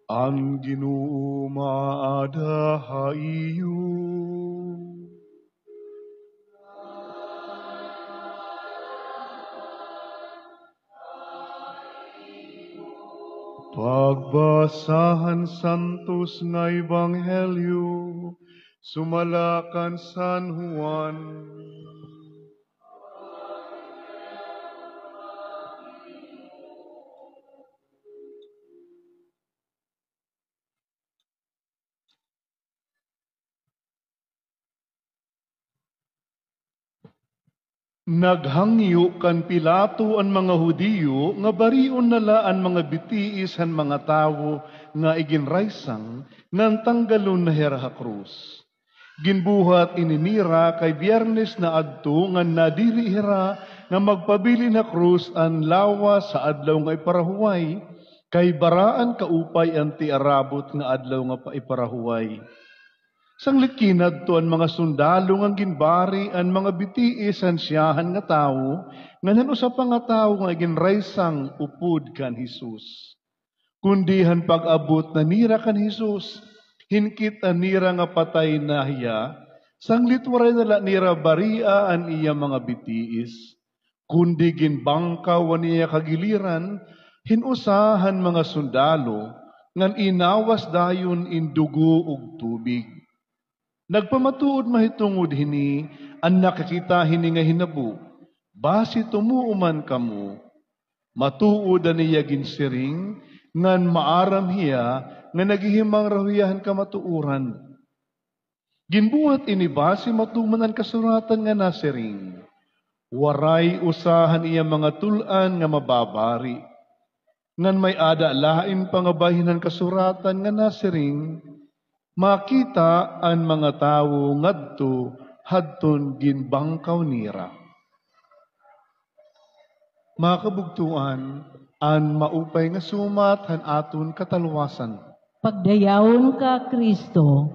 Ang Ginoo maada iyo. Pagbasahan santos nga Ebanghelyo, sumalakan San Juan. Naghangyo kan Pilato ang mga Hudiyo nga barion nala ang mga bitiis han mga tawo nga iginraysang ngan tanggalon na hera krus. Ginbuhat ininira kay Biyernes na adto nga nadiri hera nga magpabili na krus ang lawa sa adlaw nga iparahuway kay baraan kaupay ang tiarabot nga adlaw nga iparahuway. Sanglit kinadto ang mga sundalo nga ginbari ang mga bitiis ang siyahan nga tawo nga nanusa pa nga tawo nga ginraysang upod kan Hesus. Kundihan pag-abot na nira kan Hesus, hinkit ang nira nga patay na hiya, sanglit waray nala nira baria ang iya mga bitiis. Kundi ginbangkaw niya kagiliran, hinusahan mga sundalo, ngan inawas dayon indugo ug tubig. Nagpamatuod mahitungod hini, ang nakakita hini nga hinabu, basi tumuuman kamo, matuod niya ginsiring, ngan maaram hiya, nga naghihimang rahuyahan kamatuuran. Ginbuhat ini basi matuman ang kasuratan nga nasiring, waray usahan iya mga tulan nga mababari, ngan may ada lain pangabahinan kasuratan nga nasiring, makita ang mga tawo ngadto hadton ginbangkaw nira. Mga kabugtuan, ang maupay nga sumat han aton katalwasan. Pagdayawon ka, Kristo.